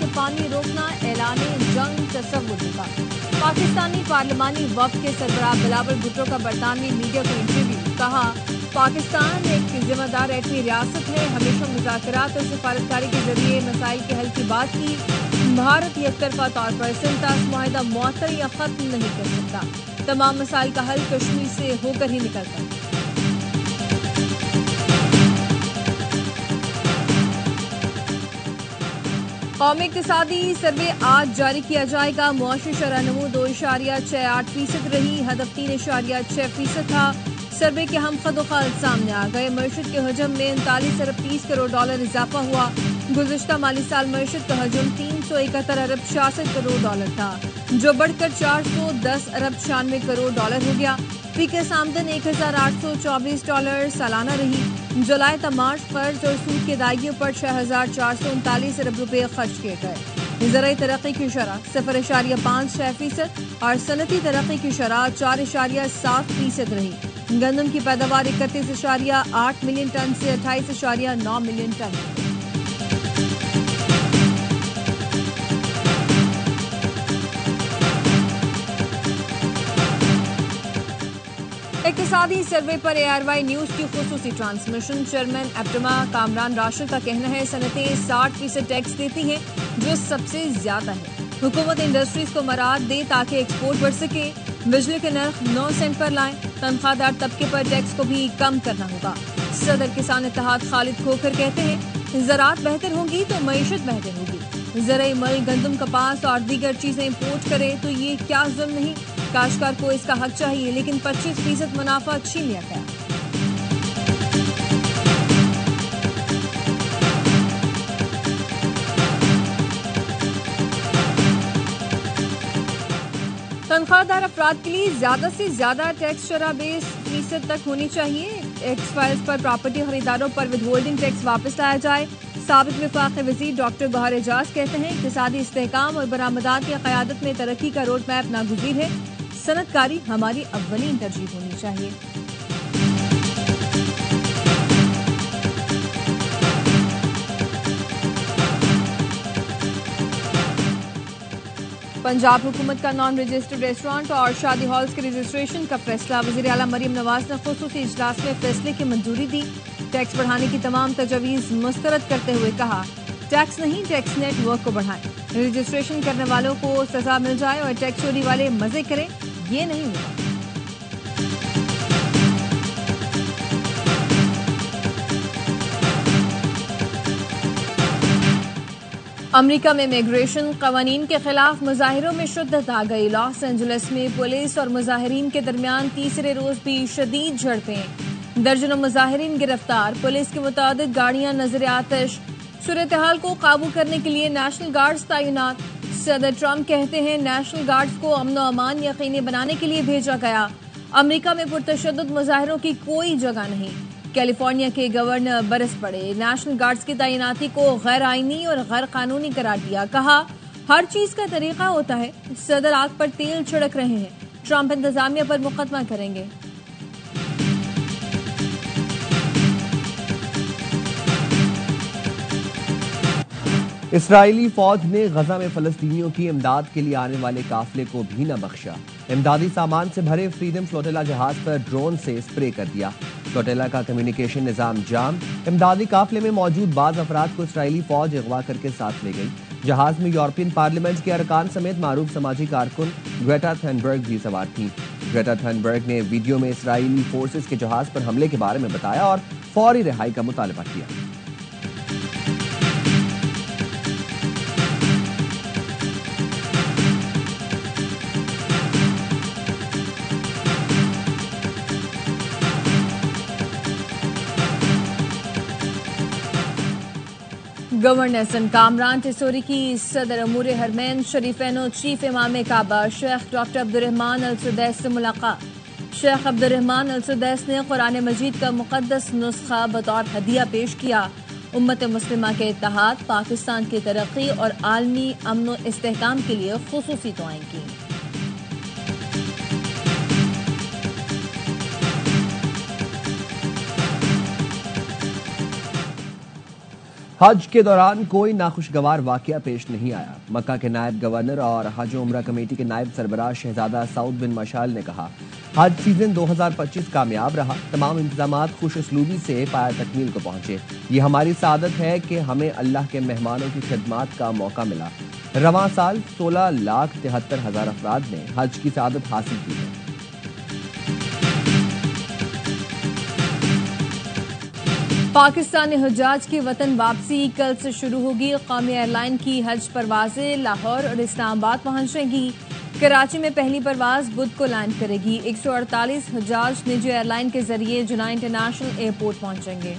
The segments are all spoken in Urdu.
کہ پانی روکنا اعلان جنگ تصور ہوگا۔ پاکستانی پارلیمانی وفد کے سربراہ بلاول بھٹو کا برطانوی میڈیا کو انٹرویو، کہا پاکستان ایک ذمہ دار ایٹمی ریاست ہے، ہمیشہ مذاکرات اور سفارتکاری کے ذریعے مسائل کے حل کی بات کی۔ بھارت یک طرفہ طور پر سنتاس معاہدہ معطل یا ختم نہیں کر سکتا، تمام مسائل کا حل کشمیر سے ہو کر ہی نکلتا ہے۔ قومی اقتصادی سروے آج جاری کیا جائے گا۔ معاشی شرح نمو 2.68% رہی، ہدف 3.6% تھا۔ سروے کے ہم خد و خال سامنے آ گئے۔ معیشت کے حجم میں 39 ارب 30 کروڑ ڈالر اضافہ ہوا۔ گزشتہ مالی سال معیشت کا حجم 371 ارب 66 کروڑ ڈالر تھا، جو بڑھ کر 410 ارب 96 کروڑ ڈالر ہو گیا۔ فیکس آمدن 1824 ڈالر سالانہ رہی۔ جولائی تا مارچ قرض اور سود کی ادائیگیوں پر 6439 ارب روپے خرچ کیے گئے۔ زرعی ترقی کی شرح 0.56% اور صنعتی ترقی کی شرح 4.7% رہی۔ گندم کی پیداوار 31.8 ملین ٹن سے 28.9 ملین ٹن۔ اقتصادی سروے پر ARY نیوز کی خصوصی transmission. Chairman APTMA Kamran Rashid کا کہنا ہے صنعتیں 60% ٹیکس دیتی ہیں، جو سب سے زیادہ ہے۔ حکومت انڈسٹریز کو مراعات دے تاکہ ایکسپورٹ بڑھ سکے۔ بجلی کے نرخ 9 سینٹ پر لائیں۔ تنخواہ دار طبقے پر ٹیکس کو بھی کم کرنا ہوگا۔ صدر کسان اتحاد خالد کھوکھر کہتے ہیں زراعت بہتر ہوگی تو معیشت بہتر ہوگی۔ زرعی مل گندم، کپاس اور دیگر چیزیں امپورٹ کرے تو یہ کیا ظلم نہیں؟ کاشتکار کو اس کا حق چاہیے، لیکن 25% منافع چھین لیا گیا۔ تنخواہ دار افراد کے لیے زیادہ سے زیادہ ٹیکس شرح 20% تک ہونی چاہیے۔ ایکس فائلز پر پراپرٹی خریداروں پر ود ہولڈنگ ٹیکس واپس لایا جائے۔ سابق وفاقی وزیر ڈاکٹر بہار اعجاز کہتے ہیں اقتصادی استحکام اور برآمدات کی قیادت میں ترقی کا روڈ میپ ناگزیر ہے۔ صنعت کاری ہماری اولین ترجیح ہونی چاہیے۔ پنجاب حکومت کا نان رجسٹرڈ ریسٹورانٹ اور شادی ہالز کے رجسٹریشن کا فیصلہ۔ وزیر اعلیٰ مریم نواز نے خصوصی اجلاس میں فیصلے کی منظوری دی۔ ٹیکس بڑھانے کی تمام تجاویز مسترد کرتے ہوئے کہا ٹیکس نہیں، ٹیکس نیٹ ورک کو بڑھائیں۔ رجسٹریشن کرنے والوں کو سزا مل جائے اور ٹیکس چوری والے مزے کریں، یہ نہیں ہوگا۔ امریکہ میں امیگریشن قوانین کے خلاف مظاہروں میں شدت آ گئی۔ لاس اینجلس میں پولیس اور مظاہرین کے درمیان تیسرے روز بھی شدید جھڑپیں، درجنوں مظاہرین گرفتار۔ پولیس کی متعدد گاڑیاں نظر آتش۔ صورتحال کو قابو کرنے کے لیے نیشنل گارڈز تعینات۔ صدر ٹرمپ کہتے ہیں نیشنل گارڈز کو امن و امان یقینی بنانے کے لیے بھیجا گیا۔ امریکہ میں پرتشدد مظاہروں کی کوئی جگہ نہیں۔ کیلیفورنیا کے گورنر برس پڑے، نیشنل گارڈز کی تعیناتی کو غیر آئینی اور غیر قانونی قرار دیا۔ کہا ہر چیز کا طریقہ ہوتا ہے۔ صدر آگ پر تیل چھڑک رہے ہیں، ٹرمپ انتظامیہ پر مقدمہ کریں گے۔ اسرائیلی فوج نے غزہ میں فلسطینیوں کی امداد کے لیے آنے والے قافلے کو بھی نہ بخشا۔ امدادی سامان سے بھرے فریڈم فلوٹیلا جہاز پر ڈرون سے اسپرے کر دیا۔ فلوٹیلا کا کمیونیکیشن نظام جام۔ امدادی قافلے میں موجود بعض افراد کو اسرائیلی فوج اغوا کر کے ساتھ لے گئی۔ جہاز میں یورپین پارلیمنٹ کے ارکان سمیت معروف سماجی کارکن گریٹا تھنبرگ بھی سوار تھیں۔ گریٹا تھنبرگ نے ویڈیو میں اسرائیلی فورسز کے جہاز پر حملے کے بارے میں بتایا اور فوری رہائی کا مطالبہ کیا۔ گورنر سندھ کامران ٹیسوری کی صدر امور حرمین شریفین و چیف امام کعبہ شیخ ڈاکٹر عبدالرحمن السدیس سے ملاقات۔ شیخ عبدالرحمن السدیس نے قرآن مجید کا مقدس نسخہ بطور ہدیہ پیش کیا۔ امت مسلمہ کے اتحاد، پاکستان کی ترقی اور عالمی امن و استحکام کے لیے خصوصی دعائیں کی۔ حج کے دوران کوئی ناخوشگوار واقعہ پیش نہیں آیا۔ مکہ کے نائب گورنر اور حج و عمرہ کمیٹی کے نائب سربراہ شہزادہ سعود بن مشعل نے کہا، حج سیزن 2025 کامیاب رہا، تمام انتظامات خوش اسلوبی سے پایہ تکمیل کو پہنچے۔ یہ ہماری سعادت ہے کہ ہمیں اللہ کے مہمانوں کی خدمات کا موقع ملا۔ رواں سال 16,73,000 افراد نے حج کی سعادت حاصل کی ہے۔ پاکستانی حجاج کی وطن واپسی کل سے شروع ہوگی۔ قومی ایئر لائن کی حج پروازیں لاہور اور اسلام آباد پہنچیں گی۔ کراچی میں پہلی پرواز بدھ کو لینڈ کرے گی۔ 148 حجاج نجی ایئر لائن کے ذریعے جناح انٹرنیشنل ایئرپورٹ پہنچیں گے۔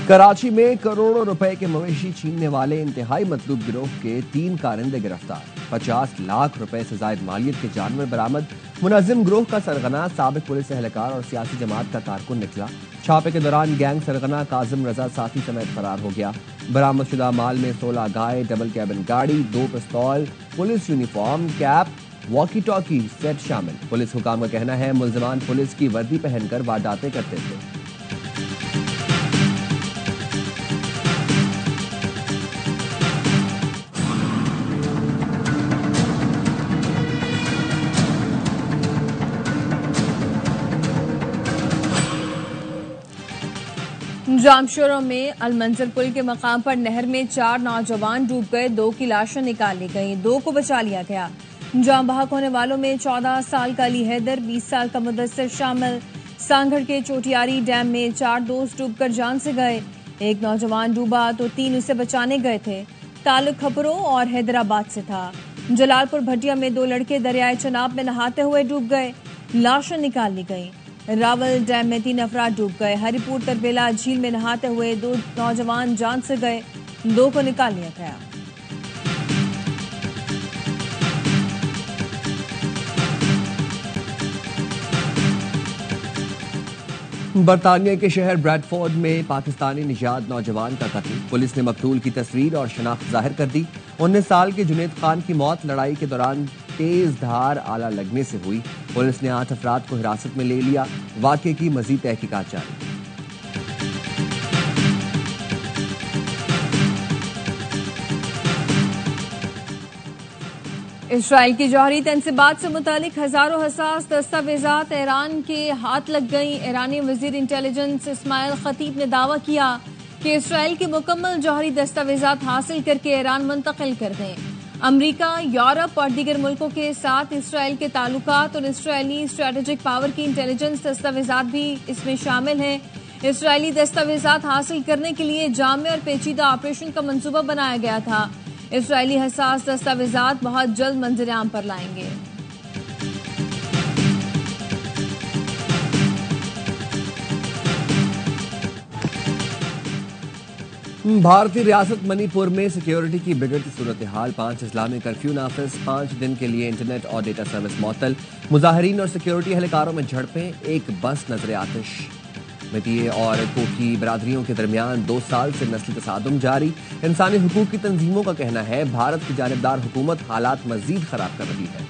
کراچی میں کروڑوں روپے کے مویشی چھیننے والے انتہائی مطلوب گروہ کے 3 کارندے گرفتار۔ 50 لاکھ روپے سے زائد مالیت کے جانور برآمد۔ منظم گروہ کا سرغنہ سابق پولیس اہلکار اور سیاسی جماعت کا کارکن نکلا۔ چھاپے کے دوران گینگ سرغنہ کاظم رضا ساتھی سمیت فرار ہو گیا۔ برآمد شدہ مال میں 16 گائے، ڈبل کیبن گاڑی، 2 پستول، police uniform, cap, walkie talkie set شامل۔ پولیس حکام کا کہنا ہے ملزمان پولیس کی وردی پہن کر وارداتیں کرتے تھے۔ جامشورو میں المنظر پل کے مقام پر نہر میں 4 نوجوان ڈوب گئے، 2 کی لاشیں نکال لی گئیں، 2 کو بچا لیا گیا۔ جاں بحق ہونے والوں میں 14 سال کا علی حیدر، 20 سال کا مدثر شامل۔ سانگھڑ کے چوٹیاری ڈیم میں 4 دوست ڈوب کر جان سے گئے، 1 نوجوان ڈوبا تو 3 اسے بچانے گئے تھے۔ تعلق کھپروں اور حیدرآباد سے تھا۔ جلال پور بھٹیا میں 2 لڑکے دریائے چناب میں نہاتے ہوئے ڈوب گئے، لاشیں نکال لی گئیں۔ راول ڈیم میں 3 افراد ڈوب گئے۔ ہری پور تربیلا جھیل میں نہاتے ہوئے 2 نوجوان جان سے گئے، 2 کو نکال لیا گیا۔ برطانیہ کے شہر بریڈ فورڈ میں پاکستانی نژاد نوجوان کا قتل۔ پولیس نے مقتول کی تصویر اور شناخت ظاہر کر دی۔ 19 سال کے جنید خان کی موت لڑائی کے دوران تیز دھار آلہ لگنے سے ہوئی۔ پولیس نے 8 افراد کو حراست میں لے لیا۔ واقعے کی مزید تحقیقات جاری۔ اسرائیل کی جوہری تنصیبات سے متعلق ہزاروں حساس دستاویزات ایران کے ہاتھ لگ گئیں۔ ایرانی وزیر انٹیلیجنس اسماعیل خطیب نے دعویٰ کیا کہ اسرائیل کے مکمل جوہری دستاویزات حاصل کر کے ایران منتقل کر دیں۔ امریکہ، یورپ اور دیگر ملکوں کے ساتھ اسرائیل کے تعلقات اور اسرائیلی اسٹریٹجک پاور کی انٹیلیجنس دستاویزات بھی اس میں شامل ہیں۔ اسرائیلی دستاویزات حاصل کرنے کے لیے جامع اور پیچیدہ آپریشن کا منصوبہ بنایا گیا تھا۔ اسرائیلی حساس دستاویزات بہت جلد منظر عام پر لائیں گے۔ بھارتی ریاست منی پور میں سیکیورٹی کی بگڑتی صورتحال۔ 5 اضلاع میں کرفیو نافذ، 5 دن کے لیے انٹرنیٹ اور ڈیٹا سروس معطل۔ مظاہرین اور سیکیورٹی اہلکاروں میں جھڑپیں، ایک بس نظر آتش۔ میتیے اور کوکی برادریوں کے درمیان 2 سال سے نسلی تصادم جاری۔ انسانی حقوق کی تنظیموں کا کہنا ہے بھارت کی جانبدار حکومت حالات مزید خراب کر رہی ہے۔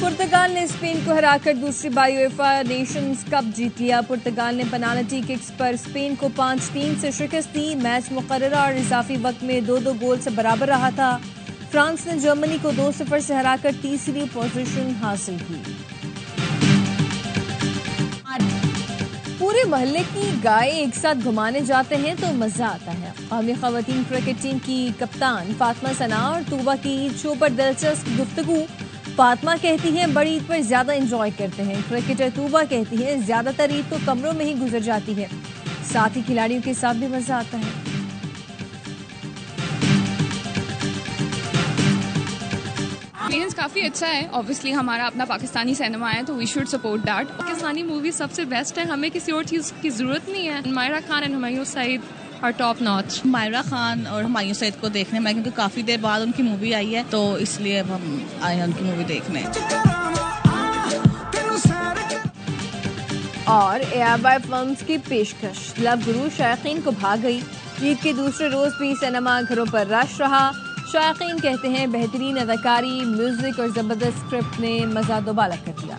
پرتگال نے اسپین کو ہرا کر دوسری بار یویفا نیشنز کپ جیت لیا۔ پرتگال نے پنالٹی ککس پر اسپین کو 5-3 سے شکست دی۔ میچ مقررہ اور اضافی وقت میں 2-2 گول سے برابر رہا تھا۔ فرانس نے جرمنی کو 2-0 سے ہرا کر تیسری پوزیشن حاصل کی۔ پورے محلے کی گائے ایک ساتھ گھمانے جاتے ہیں تو مزہ آتا ہے۔ قومی خواتین کرکٹ ٹیم کی کپتان فاطمہ ثنا اور طوبہ کی عید شو پر دلچسپ گفتگو۔ فاطمہ کہتی ہیں بڑی عید پر زیادہ انجوائے کرتے ہیں۔ کرکٹر طوبہ کہتی ہیں زیادہ تر عید تو کمروں میں ہی گزر جاتی ہے، ساتھ ہی کھلاڑیوں کے ساتھ بھی مزہ آتا ہے۔ ایکسپیرینس کافی اچھا ہے۔ اوبیسلی ہمارا اپنا پاکستانی سینما ہے تو we should support that. Pakistani movie سب سے بیسٹ ہے، ہمیں کسی اور چیز کی ضرورت نہیں ہے۔ مائرہ خان اینڈ ہمایوں سعید اور ٹاپ ناچ۔ مائرہ خان اور ہمایوں سعید کو دیکھنے میں کیونکہ کافی دیر بعد ان کی مووی آئی ہے تو اس لیے اب ہم آئے ہیں ان کی مووی دیکھنے۔ اور ARY فلمز کی پیشکش لو گرو شائقین کو بھا گئی۔ عید کے دوسرے روز بھی سینما گھروں پر رش رہا۔ شائقین کہتے ہیں بہترین اداکاری، میوزک اور زبردست اسکرپٹ نے مزہ دوبالا کر دیا۔